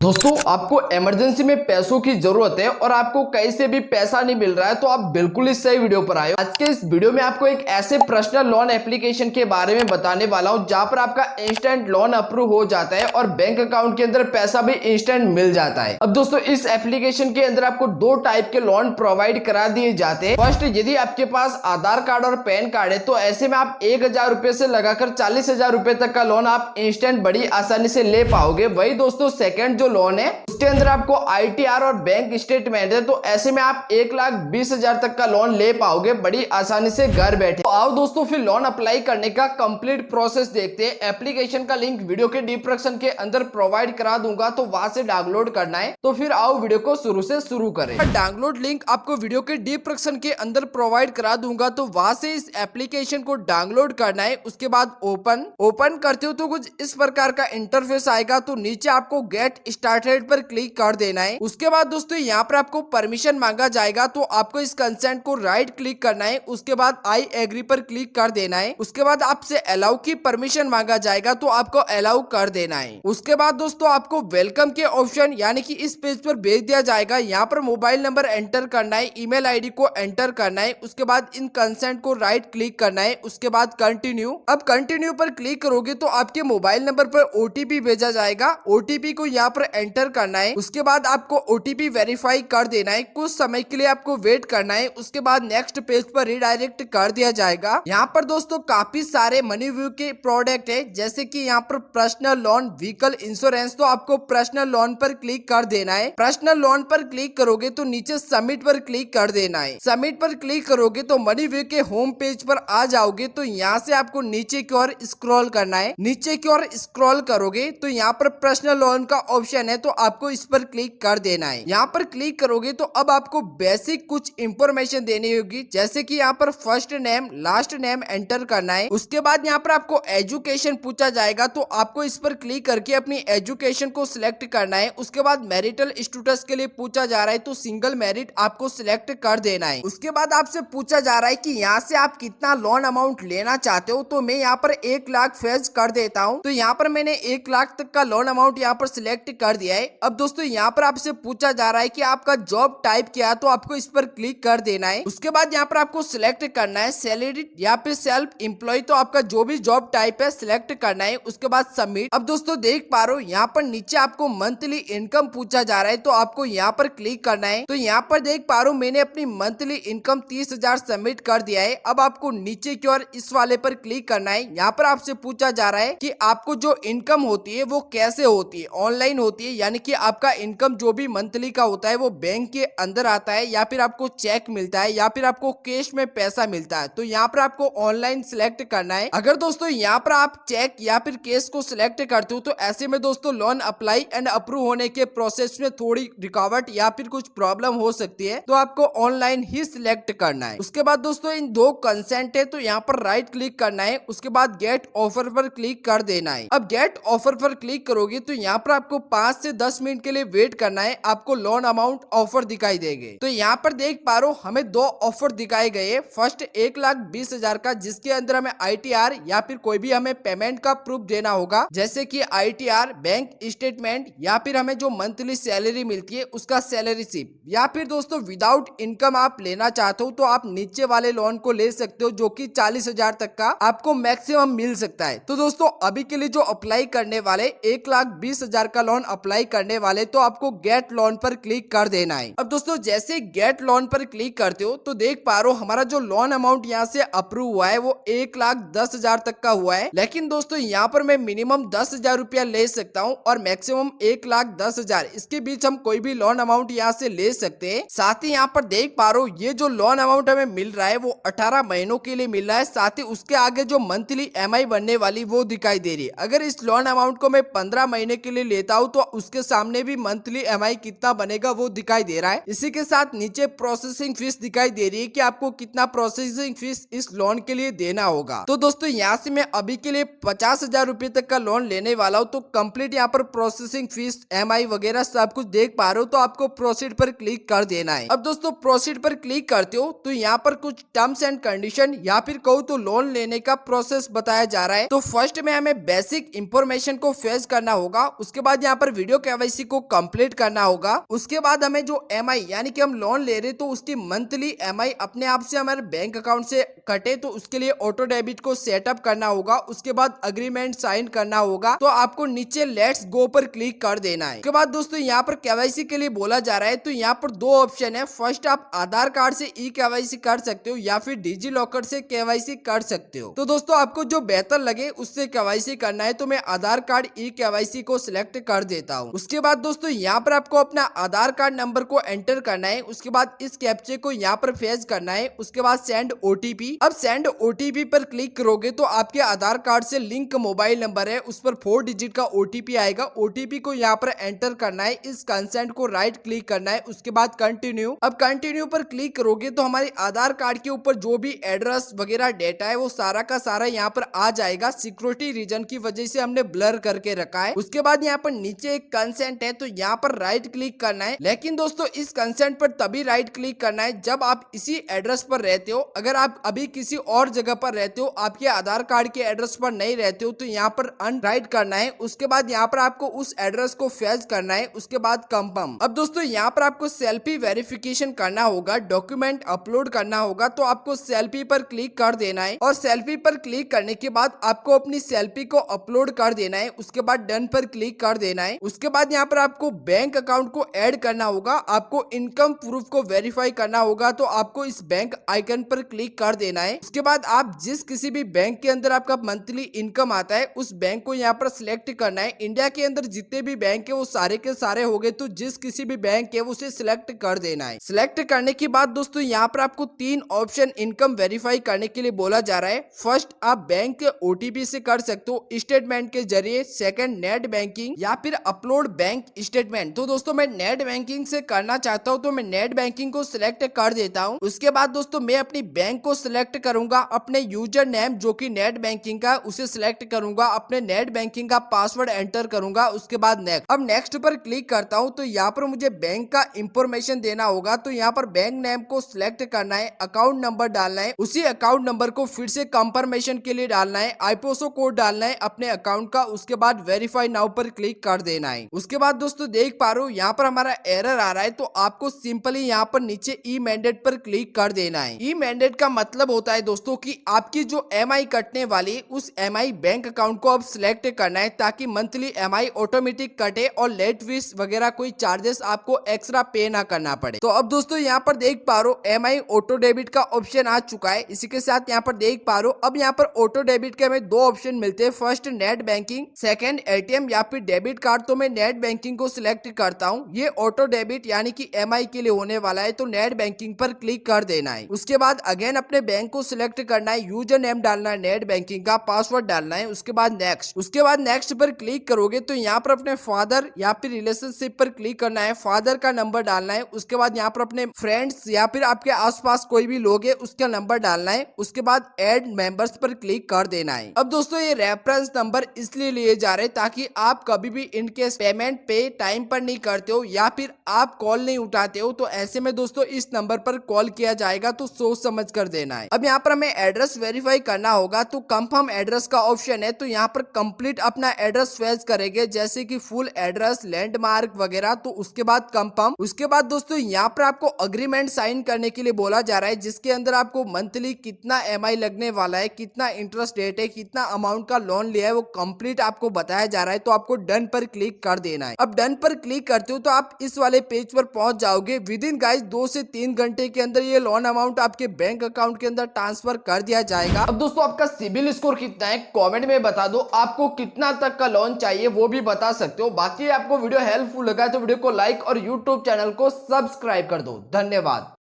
दोस्तों आपको इमरजेंसी में पैसों की जरूरत है और आपको कहीं से भी पैसा नहीं मिल रहा है तो आप बिल्कुल इस सही वीडियो पर आए हो। आज के इस वीडियो में आपको एक ऐसे पर्सनल लोन एप्लीकेशन के बारे में बताने वाला हूं जहां पर आपका इंस्टेंट लोन अप्रूव हो जाता है और बैंक अकाउंट के अंदर पैसा भी इंस्टेंट मिल जाता है। अब दोस्तों इस एप्लीकेशन के अंदर आपको दो टाइप के लोन प्रोवाइड करा दिए जाते हैं। फर्स्ट, यदि आपके पास आधार कार्ड और पैन कार्ड है तो ऐसे में आप 1,000 रुपए से लगाकर 40,000 रुपए तक का लोन आप इंस्टेंट बड़ी आसानी से ले पाओगे। वही दोस्तों सेकंड जो लोन है उसके अंदर आपको ITR और बैंक स्टेटमेंट है तो ऐसे में आप 1,20,000 तक का लोन ले पाओगे बड़ी आसानी से घर बैठे। तो आओ दोस्तों फिर लोन अप्लाई करने का कंप्लीट प्रोसेस देखते हैं। एप्लीकेशन का लिंक वीडियो के डिस्क्रिप्शन के अंदर प्रोवाइड करा दूंगा तो वहां से डाउनलोड करना है। तो फिर आओ वीडियो को शुरू से शुरू करें। डाउनलोड लिंक आपको वीडियो के डिस्क्रिप्शन के अंदर प्रोवाइड करा दूंगा तो वहां से इस एप्लीकेशन को डाउनलोड करना है। उसके बाद ओपन करते हो तो कुछ इस प्रकार का इंटरफेस आएगा। तो नीचे आपको गेट स्टार्टेड पर क्लिक कर देना है। उसके बाद दोस्तों यहाँ पर आपको परमिशन मांगा जाएगा तो आपको इस कंसेंट को राइट क्लिक करना है। उसके बाद आई एग्री पर क्लिक कर देना है। उसके बाद आपसे अलाउ की परमिशन मांगा जाएगा तो आपको अलाउ कर देना है। उसके बाद दोस्तों आपको वेलकम के ऑप्शन यानी कि इस पेज पर भेज दिया जाएगा। यहाँ पर मोबाइल नंबर एंटर करना है, ईमेल आईडी को एंटर करना है। उसके बाद इन कंसेंट को राइट क्लिक करना है। उसके बाद कंटिन्यू। अब कंटिन्यू पर क्लिक करोगे तो आपके मोबाइल नंबर पर OTP भेजा जाएगा। OTP को यहाँ पर एंटर करना है। उसके बाद आपको OTP वेरीफाई कर देना है। कुछ समय के लिए आपको वेट करना है। उसके बाद नेक्स्ट पेज पर रिडायरेक्ट कर दिया जाएगा। यहाँ पर दोस्तों काफी सारे मनीव्यू के प्रोडक्ट है, जैसे कि यहाँ पर पर्सनल लोन, व्हीकल इंश्योरेंस। तो आपको पर्सनल लोन पर क्लिक कर देना है। पर्सनल लोन पर क्लिक करोगे तो नीचे सबमिट पर क्लिक कर देना है। सबमिट पर क्लिक करोगे तो मनीव्यू के होम पेज पर आ जाओगे। तो यहाँ से आपको नीचे की ओर स्क्रॉल करना है। नीचे की ओर स्क्रॉल करोगे तो यहाँ पर पर्सनल लोन का ऑप्शन है तो आपको इस पर क्लिक कर देना है। यहाँ पर क्लिक करोगे तो अब आपको बेसिक कुछ इंफॉर्मेशन देनी होगी, जैसे कि यहाँ पर first name, last name enter करना है। उसके बाद यहाँ पर आपको एजुकेशन पूछा जाएगा तो आपको इस पर क्लिक करके अपनी एजुकेशन को सिलेक्ट करना है। उसके बाद मैरिटल स्टेटस के लिए पूछा जा रहा है तो सिंगल मैरिट आपको सिलेक्ट कर देना है। उसके बाद आपसे पूछा जा रहा है कि यहाँ से आप कितना लोन अमाउंट लेना चाहते हो। तो मैं यहाँ पर 1 लाख फेज कर देता हूँ। तो यहाँ पर मैंने 1 लाख तक का लोन अमाउंट यहाँ पर सिलेक्ट कर दिया है। अब दोस्तों यहाँ पर आपसे पूछा जा रहा है कि आपका जॉब टाइप क्या है तो आपको इस पर क्लिक कर देना है। उसके बाद यहाँ पर आपको सिलेक्ट करना है सैलरी या फिर सेल्फ एम्प्लॉय। तो आपका जो भी जॉब टाइप है सिलेक्ट करना है। उसके बाद सबमिट। अब दोस्तों देख पा रहे हो यहाँ पर नीचे आपको मंथली इनकम पूछा जा रहा है तो आपको यहाँ पर क्लिक करना है। तो यहाँ पर देख पा रहे हो मैंने अपनी मंथली इनकम 30,000 सबमिट कर दिया है। अब आपको नीचे की ओर इस वाले पर क्लिक करना है। यहाँ पर आपसे पूछा जा रहा है कि आपको जो इनकम होती है वो कैसे होती है, ऑनलाइन होती है, यानी कि आपका इनकम जो भी मंथली का होता है वो बैंक के अंदर आता है या फिर आपको चेक मिलता है या फिर आपको कैश में पैसा मिलता है। तो यहाँ पर आपको ऑनलाइन सिलेक्ट करना है। अगर दोस्तों यहाँ पर आप चेक या फिर कैश को सिलेक्ट करते हो तो ऐसे में दोस्तों लोन अप्लाई एंड अप्रूव होने के प्रोसेस में थोड़ी रुकावट या फिर कुछ प्रॉब्लम हो सकती है, तो आपको ऑनलाइन ही सिलेक्ट करना है। उसके बाद दोस्तों इन दो कंसेंट है तो यहाँ पर राइट क्लिक करना है। उसके बाद गेट ऑफर पर क्लिक कर देना है। अब गेट ऑफर पर क्लिक करोगे तो यहाँ पर आपको 5 से 10 मिनट के लिए वेट करना है। आपको लोन अमाउंट ऑफर दिखाई देंगे। तो यहाँ पर देख पा रहे हो हमें 2 ऑफर दिखाए गए। फर्स्ट 1,20,000 का, जिसके अंदर हमें ITR या फिर कोई भी हमें पेमेंट का प्रूफ देना होगा, जैसे कि ITR, बैंक स्टेटमेंट या फिर हमें जो मंथली सैलरी मिलती है उसका सैलरी स्लिप, या फिर दोस्तों विदाउट इनकम आप लेना चाहते हो तो आप नीचे वाले लोन को ले सकते हो जो कि 40,000 तक का आपको मैक्सिमम मिल सकता है। तो दोस्तों अभी के लिए जो अप्लाई करने वाले 1,20,000 का लोन अप्लाई करने वाले तो आपको गेट लोन पर क्लिक कर देना है। अब दोस्तों जैसे गेट लोन पर क्लिक करते हो तो देख पा रहे हो हमारा जो लोन अमाउंट यहाँ से अप्रूव हुआ है वो 1,10,000 तक का हुआ है। लेकिन दोस्तों यहाँ पर मैं मिनिमम 10,000 रुपया ले सकता हूँ और मैक्सिमम 1,10,000, इसके बीच हम कोई भी लोन अमाउंट यहाँ से ले सकते हैं। साथ ही यहाँ पर देख पा रहे हो ये जो लोन अमाउंट हमें मिल रहा है वो 18 महीनों के लिए मिल रहा है। साथ ही उसके आगे जो मंथली EMI बनने वाली वो दिखाई दे रही है। अगर इस लोन अमाउंट को मैं 15 महीने के लिए लेता हूँ तो उसके सामने भी मंथली EMI कितना बनेगा वो दिखाई दे रहा है। इसी के साथ नीचे प्रोसेसिंग फीस दिखाई दे रही है कि आपको कितना प्रोसेसिंग फीस इस लोन के लिए देना होगा। तो दोस्तों यहाँ से मैं अभी के लिए 50,000 रुपए तक का लोन लेने वाला हूँ। तो कंप्लीट यहाँ पर प्रोसेसिंग फीस, EMI वगैरह सब कुछ देख पा रहे हो। तो आपको प्रोसीड पर क्लिक कर देना है। अब दोस्तों प्रोसीड पर क्लिक करते हो तो यहाँ पर कुछ टर्म्स एंड कंडीशन या फिर कहूँ तो लोन लेने का प्रोसेस बताया जा रहा है। तो फर्स्ट में हमें बेसिक इंफॉर्मेशन को फेच करना होगा। उसके बाद यहाँ पर पर वीडियो केवाईसी को कंप्लीट करना होगा। उसके बाद हमें जो एमआई यानी कि हम लोन ले रहे तो उसकी मंथली एमआई अपने आप से हमारे बैंक अकाउंट से कटे तो उसके लिए ऑटो डेबिट को सेटअप करना होगा। उसके बाद अग्रीमेंट साइन करना होगा। तो आपको नीचे लेट्स गो पर क्लिक कर देना है। उसके बाद दोस्तों यहाँ पर केवाईसी के लिए बोला जा रहा है तो यहाँ पर दो ऑप्शन है। फर्स्ट आप आधार कार्ड से ई केवाईसी कर सकते हो या फिर डिजी लॉकर से केवाईसी कर सकते हो। तो दोस्तों आपको जो बेहतर लगे उससे केवाईसी करना है तो मैं आधार कार्ड ई केवाईसी को सिलेक्ट कर देता हूँ। उसके बाद दोस्तों यहाँ पर आपको अपना आधार कार्ड नंबर को एंटर करना है। उसके बाद इस कैप्चे को यहाँ पर फेच करना है। उसके बाद सेंड ओटीपी। अब सेंड ओटीपी पर क्लिक करोगे तो आपके आधार कार्ड से लिंक मोबाइल नंबर है उस पर 4 डिजिट का ओटीपी आएगा। ओटीपी को यहाँ पर एंटर करना है। इस कंसेंट को राइट क्लिक करना है। उसके बाद कंटिन्यू। अब कंटिन्यू पर क्लिक करोगे तो हमारे आधार कार्ड के ऊपर जो भी एड्रेस वगैरह डेटा है वो सारा का सारा यहाँ पर आ जाएगा। सिक्योरिटी रीजन की वजह से हमने ब्लर करके रखा है। उसके बाद यहाँ पर नीचे एक कंसेंट है तो यहाँ पर राइट क्लिक करना है। लेकिन दोस्तों इस कंसेंट पर तभी राइट क्लिक करना है जब आप इसी एड्रेस पर रहते हो। अगर आप अभी किसी और जगह पर रहते हो, आपके आधार कार्ड के एड्रेस पर नहीं रहते हो तो यहाँ पर अनराइट करना है। उसके बाद यहाँ पर आपको उस एड्रेस को फेच करना है। उसके बाद कंफर्म। अब दोस्तों यहाँ पर आपको सेल्फी वेरिफिकेशन करना होगा, डॉक्यूमेंट अपलोड करना होगा। तो आपको सेल्फी पर क्लिक कर देना है और सेल्फी पर क्लिक करने के बाद आपको अपनी सेल्फी को अपलोड कर देना है। उसके बाद डन पर क्लिक कर देना है। उसके बाद यहाँ पर आपको बैंक अकाउंट को ऐड करना होगा। आपको इनकम प्रूफ को वेरीफाई करना होगा तो आपको इस बैंक आइकन पर क्लिक कर देना है। उसके बाद आप जिस किसी भी बैंक के अंदर आपका मंथली इनकम आता है उस बैंक को यहाँ पर सिलेक्ट करना है। इंडिया के अंदर जितने भी बैंक है वो सारे के सारे हो गए तो जिस किसी भी बैंक है उसे सिलेक्ट कर देना है। सिलेक्ट करने के बाद दोस्तों यहाँ पर आपको 3 ऑप्शन इनकम वेरीफाई करने के लिए बोला जा रहा है। फर्स्ट आप बैंक के ओटीपी से कर सकते हो स्टेटमेंट के जरिए। सेकंड नेट बैंकिंग या फिर अपलोड बैंक स्टेटमेंट। तो दोस्तों मैं नेट बैंकिंग से करना चाहता हूँ तो मैं नेट बैंकिंग को सिलेक्ट कर देता हूँ। उसके बाद दोस्तों मैं अपनी बैंक को सिलेक्ट करूंगा, अपने यूजर नेम जो कि नेट बैंकिंग का उसे सिलेक्ट करूंगा, अपने नेट बैंकिंग का पासवर्ड एंटर करूंगा। उसके बाद नेक्स्ट। अब नेक्स्ट पर क्लिक करता हूं तो यहाँ पर मुझे बैंक का इंफॉर्मेशन देना होगा। तो यहाँ पर बैंक नेम को सिलेक्ट करना है, अकाउंट नंबर डालना है, उसी अकाउंट नंबर को फिर से कंफर्मेशन के लिए डालना है, आईपीओ कोड डालना है अपने अकाउंट का। उसके बाद वेरीफाई नाउ पर क्लिक कर देना है। उसके बाद दोस्तों देख पा रहे हो यहाँ पर हमारा एरर आ रहा है तो आपको सिंपली यहाँ पर नीचे ई मैंडेट पर क्लिक कर देना है। ई मैंडेट का मतलब होता है दोस्तों कि आपकी जो एमआई कटने वाली उस एमआई बैंक अकाउंट को अब सिलेक्ट करना है ताकि मंथली एमआई ऑटोमेटिक कटे और लेट फीस वगैरह कोई चार्जेस आपको एक्स्ट्रा पे ना करना पड़े। तो अब दोस्तों यहाँ पर देख पा रहे हो एमआई ऑटो डेबिट का ऑप्शन आ चुका है। इसी के साथ यहाँ पर देख पा रहे हो अब यहाँ पर ऑटो डेबिट के हमें 2 ऑप्शन मिलते हैं। First net banking, second ATM या फिर डेबिट कार्ड। तो मैं नेट बैंकिंग को सिलेक्ट करता हूँ। ये ऑटो डेबिट यानी कि एमआई के लिए होने वाला है तो नेट बैंकिंग पर क्लिक कर देना है। उसके बाद अगेन अपने बैंक को सिलेक्ट करना है, यूजर नेम डालना है नेट बैंकिंग का, पासवर्ड डालना है। उसके बाद नेक्स्ट। उसके बाद नेक्स्ट पर क्लिक करोगे तो यहाँ पर अपने फादर या फिर रिलेशनशिप पर क्लिक करना है, फादर का नंबर डालना है। उसके बाद यहाँ पर अपने फ्रेंड्स या फिर आपके आसपास कोई भी लोग है उसका नंबर डालना है। उसके बाद ऐड मेंबर्स पर क्लिक कर देना है। अब दोस्तों ये रेफरेंस नंबर इसलिए लिए जा रहे हैं ताकि आप कभी भी इनकेस पेमेंट पे टाइम पर नहीं करते हो या फिर आप कॉल नहीं उठाते हो तो ऐसे में दोस्तों इस नंबर पर कॉल किया जाएगा तो सोच समझ कर देना है। अब यहाँ पर हमें एड्रेस वेरीफाई करना होगा तो कंफर्म एड्रेस का ऑप्शन है तो यहाँ पर कंप्लीट अपना एड्रेस फेच करेंगे जैसे कि फुल एड्रेस, लैंडमार्क वगैरह। तो उसके बाद कंफर्म। उसके बाद दोस्तों यहाँ पर आपको अग्रीमेंट साइन करने के लिए बोला जा रहा है जिसके अंदर आपको मंथली कितना एमआई लगने वाला है, कितना इंटरेस्ट रेट है, कितना अमाउंट का लोन लिया है वो कंप्लीट आपको बताया जा रहा है। तो आपको डन पर क्लिक कर देना है। अब डन पर क्लिक करते हो तो आप इस वाले पेज पर पहुंच जाओगे। विद इन गाइस 2 से 3 घंटे के अंदर ये लोन अमाउंट आपके बैंक अकाउंट के अंदर ट्रांसफर कर दिया जाएगा। अब दोस्तों आपका सिबिल स्कोर कितना है कमेंट में बता दो। आपको कितना तक का लोन चाहिए वो भी बता सकते हो। बाकी आपको वीडियो हेल्पफुल लगा तो वीडियो को लाइक और यूट्यूब चैनल को सब्सक्राइब कर दो। धन्यवाद।